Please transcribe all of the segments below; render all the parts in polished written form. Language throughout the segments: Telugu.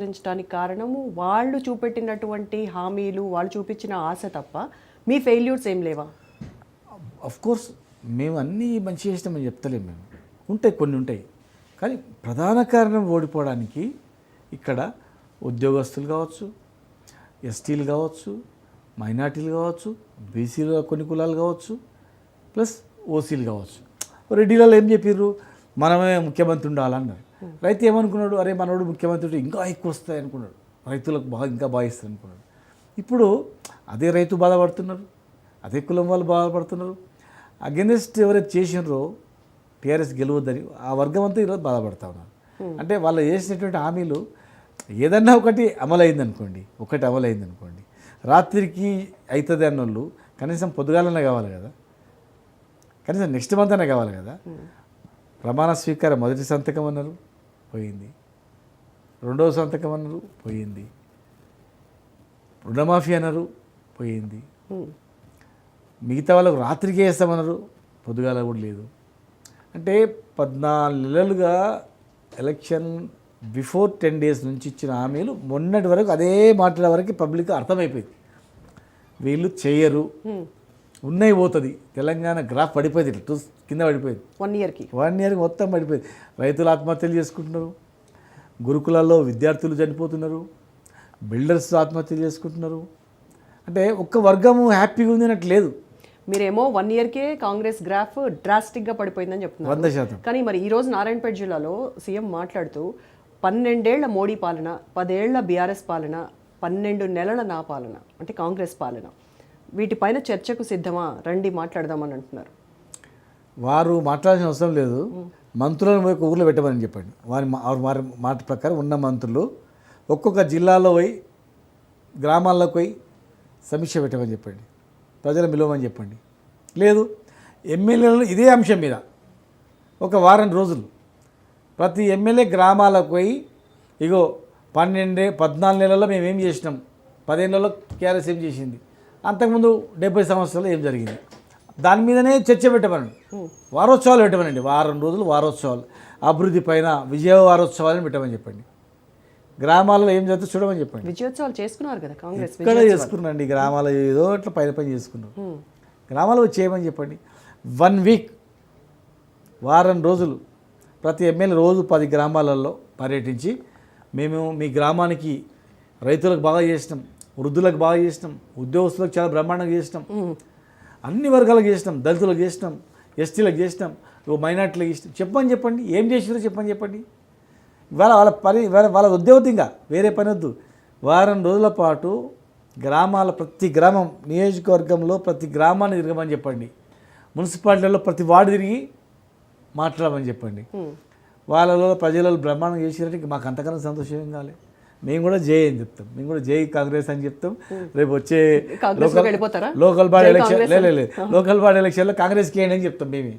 ఆచరించడానికి కారణము వాళ్ళు చూపెట్టినటువంటి హామీలు, వాళ్ళు చూపించిన ఆశ తప్ప మీ ఫెయిల్యూర్స్ ఏం లేవా? అఫ్ కోర్స్ మేము అన్నీ మంచి చేసినామని చెప్తలేము. మేము ఉంటాయి, కొన్ని ఉంటాయి. కానీ ప్రధాన కారణం ఓడిపోవడానికి ఇక్కడ ఉద్యోగస్తులు కావచ్చు, ఎస్టీలు కావచ్చు, మైనార్టీలు కావచ్చు, బీసీలు కొన్ని కులాలు కావచ్చు, ప్లస్ ఓసీలు కావచ్చు. రెడ్డిలలో ఏం చెప్పారు, మనమే ముఖ్యమంత్రి ఉండాలన్నారు. రైతు ఏమనుకున్నాడు, అరే మనోడు ముఖ్యమంత్రి ఇంకా ఎక్కువ వస్తాయి అనుకున్నాడు, రైతులకు ఇంకా బాగా ఇస్తారు అనుకున్నాడు. ఇప్పుడు అదే రైతు బాధపడుతున్నారు, అదే కులం వాళ్ళు బాధపడుతున్నారు. అగెనిస్ట్ ఎవరైతే చేసినారో టీఆర్ఎస్ గెలవద్దని ఆ వర్గం అంతా ఈరోజు బాధపడతా ఉన్నారు. అంటే వాళ్ళు చేసినటువంటి హామీలు ఏదన్నా ఒకటి అమలైంది అనుకోండి, రాత్రికి అవుతుంది అన్నోళ్ళు కనీసం పొద్దుగాలనే కావాలి కదా, కనీసం నెక్స్ట్ మంత్ అనే కావాలి కదా. ప్రమాణ స్వీకారం మొదటి సంతకం అన్నారు, పోయింది. రెండవ సంతకం అన్నారు, పోయింది. రుణమాఫీ అన్నారు, పోయింది. మిగతా వాళ్ళకు రాత్రికే వేస్తామన్నారు, పొద్దుగాల కూడా లేదు. అంటే 14 నెలలుగా ఎలక్షన్ బిఫోర్ 10 days నుంచి ఇచ్చిన హామీలు మొన్నటి వరకు అదే మాట్లాడే వరకు పబ్లిక్ అర్థమైపోయింది. వీళ్ళు చేయరు, ఉన్నాయి పోతుంది. తెలంగాణ గ్రాఫ్ పడిపోయింది, ఇట్లా కింద పడిపోయింది. 1 yearకి మొత్తం పడిపోయింది. రైతులు ఆత్మహత్యలు చేసుకుంటున్నారు, గురుకులాల్లో విద్యార్థులు చనిపోతున్నారు, బిల్డర్స్ ఆత్మహత్యలు చేసుకుంటున్నారు. అంటే ఒక్క వర్గము హ్యాపీగా ఉంది అన్నట్టు లేదు. మీరేమో 1 yearకే కాంగ్రెస్ గ్రాఫ్ డ్రాస్టిక్గా పడిపోయిందని చెప్తున్నారు. 100%. కానీ మరి ఈరోజు నారాయణపేట జిల్లాలో సీఎం మాట్లాడుతూ 12 ఏళ్ల మోడీ పాలన, 10 ఏళ్ల బీఆర్ఎస్ పాలన, 12 నెలల నా పాలన అంటే కాంగ్రెస్ పాలన, వీటిపైన చర్చకు సిద్ధమా, రండి మాట్లాడదామని అంటున్నారు. వారు మాట్లాడాల్సిన అవసరం లేదు, మంత్రులను పోయి ఊర్లో పెట్టమని చెప్పండి. వారి మాట ప్రకారం ఉన్న మంత్రులు ఒక్కొక్క జిల్లాలో పోయి గ్రామాల్లోకి పోయి సమీక్ష పెట్టమని చెప్పండి, ప్రజలు పిలవమని చెప్పండి. లేదు, ఎమ్మెల్యేలు ఇదే అంశం మీద ఒక వారం రోజులు ప్రతి ఎమ్మెల్యే గ్రామాలకు పోయి ఇగో 14 నెలల్లో మేము ఏం చేసినాం, 15 నెలల్లో టీఆర్ఎస్ ఏం చేసింది, అంతకుముందు 70 సంవత్సరాలు ఏం జరిగింది, దాని మీదనే చర్చ పెట్టమనండి. వారోత్సవాలు పెట్టమనండి, వారం రోజులు వారోత్సవాలు, అభివృద్ధి పైన విజయ వారోత్సవాలను పెట్టమని చెప్పండి. గ్రామాల్లో ఏం చేస్తే చూడమని చెప్పండి. విజయోత్సవాలు చేసుకున్నారు కదా కాంగ్రెస్, ఇక్కడ చేసుకున్నాండి గ్రామాల్లో ఏదో ఇట్లా పైన చేసుకున్నాం. గ్రామాల్లో చేయమని చెప్పండి. 1 week వారం రోజులు ప్రతి ఎమ్మెల్యే రోజు 10 గ్రామాలలో పర్యటించి మేము మీ గ్రామానికి రైతులకు బాగా చేసినాం, వృద్ధులకు బాగా చేసినాం, ఉద్యోగస్తులకు చాలా బ్రహ్మాండంగా చేసినాం, అన్ని వర్గాలకు చేసినాం, దళితులకు చేసినాం, ఎస్టీలకు చేసినాం, మైనార్టీలకు చేసినాం చెప్పని చెప్పండి. ఏం చేసినారో చెప్పండి. ఇవాళ వాళ్ళ ఉద్యోగంగా వేరే పని వద్దు. వారం రోజుల పాటు ప్రతి గ్రామం, నియోజకవర్గంలో ప్రతి గ్రామాన్ని తిరగమని చెప్పండి. మున్సిపాలిటీలో ప్రతి వార్డు తిరిగి మాట్లాడమని చెప్పండి. వాళ్ళలో ప్రజలలో బ్రహ్మాండం చేసినట్టు మాకు అంతకన్నా సంతోషం కాలే. మేము కూడా జై అని చెప్తాం, మేము కూడా జై కాంగ్రెస్ అని చెప్తాం. రేపు వచ్చే లోకల్ బాడీ ఎలక్షన్లో కాంగ్రెస్కి వేయండి అని చెప్తాం. మేమే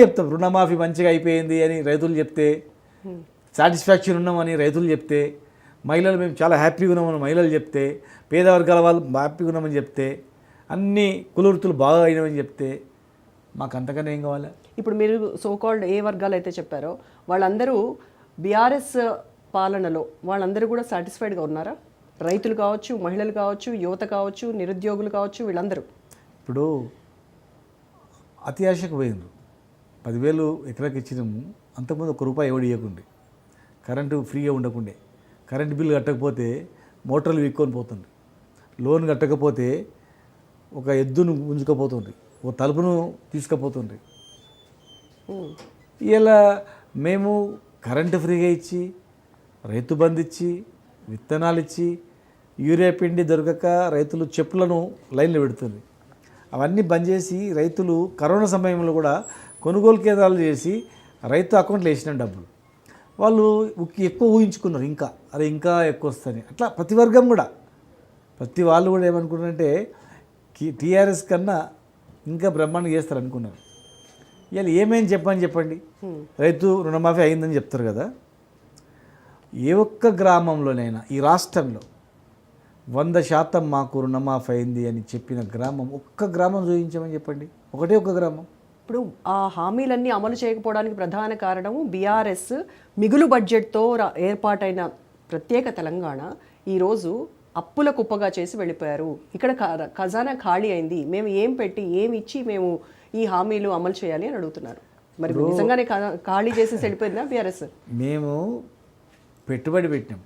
చెప్తాం. రుణమాఫీ మంచిగా అయిపోయింది అని రైతులు చెప్తే, సాటిస్ఫాక్షన్ ఉన్నామని రైతులు చెప్తే, మహిళలు మేము చాలా హ్యాపీగా ఉన్నామని మహిళలు చెప్తే, పేద వర్గాల వాళ్ళు హ్యాపీగా ఉన్నామని చెప్తే, అన్ని కులవృత్తులు బాగా అయినామని చెప్తే మాకు అంతకన్నా ఏం కావాలి? ఇప్పుడు మీరు సోకాల్డ్ ఏ వర్గాలు అయితే చెప్పారో వాళ్ళందరూ బీఆర్ఎస్ పాలనలో వాళ్ళందరూ కూడా సాటిస్ఫైడ్గా ఉన్నారా? రైతులు కావచ్చు, మహిళలు కావచ్చు, యువత కావచ్చు, నిరుద్యోగులు కావచ్చు, వీళ్ళందరూ ఇప్పుడు అతి ఆశకు పోయినారు. 10,000 ఎకరాకి ఇచ్చినాము, అంతకుముందు ₹1 ఎవడు ఇవ్వకుండే, కరెంటు ఫ్రీగా ఉండకుండే, కరెంటు బిల్లు కట్టకపోతే మోటార్లు విక్కొని పోతుండ్రు, లోన్ కట్టకపోతే ఒక ఎద్దును ఉంచుకపోతుండ్రి, ఒక తలుపును తీసుకుపోతుండ్రి. ఇలా మేము కరెంటు ఫ్రీగా ఇచ్చి, రైతు బంధు ఇచ్చి, విత్తనాలు ఇచ్చి, యూరియా పిండి దొరకక రైతులు చెప్పులను లైన్లో పెడుతుంది. అవన్నీ బంద్ చేసి రైతులు కరోనా సమయంలో కూడా కొనుగోలు కేంద్రాలు చేసి రైతు అకౌంట్లో వేసిన డబ్బులు వాళ్ళు ఎక్కువ ఊహించుకున్నారు. ఇంకా ఎక్కువ వస్తాయని. అట్లా ప్రతి వర్గం కూడా, ప్రతి వాళ్ళు కూడా ఏమనుకున్నారంటే టీఆర్ఎస్ కన్నా ఇంకా బ్రహ్మాండంగా చేస్తారు అనుకున్నారు. ఇవాళ ఏమేమి చెప్పండి. రైతు రుణమాఫీ అయిందని చెప్తారు కదా, ఏ ఒక్క గ్రామంలోనైనా ఈ రాష్ట్రంలో 100% మాకు రుణమాఫీ అయింది అని చెప్పిన గ్రామం ఒక్క గ్రామం చూపించమని చెప్పండి. ఒక గ్రామం. ఇప్పుడు ఆ హామీలన్నీ అమలు చేయకపోవడానికి ప్రధాన కారణము బీఆర్ఎస్ మిగులు బడ్జెట్తో ఏర్పాటైన ప్రత్యేక తెలంగాణ ఈరోజు అప్పుల కుప్పగా చేసి వెళ్ళిపోయారు. ఇక్కడ ఖజానా ఖాళీ అయింది, మేము ఏం పెట్టి ఏమి ఇచ్చి మేము ఈ హామీలు అమలు చేయాలి అని అడుగుతున్నారు. మరి నిజంగానే ఖాళీ చేసి వెళ్ళిపోయిందా బీఆర్ఎస్? మేము పెట్టుబడి పెట్టినాం,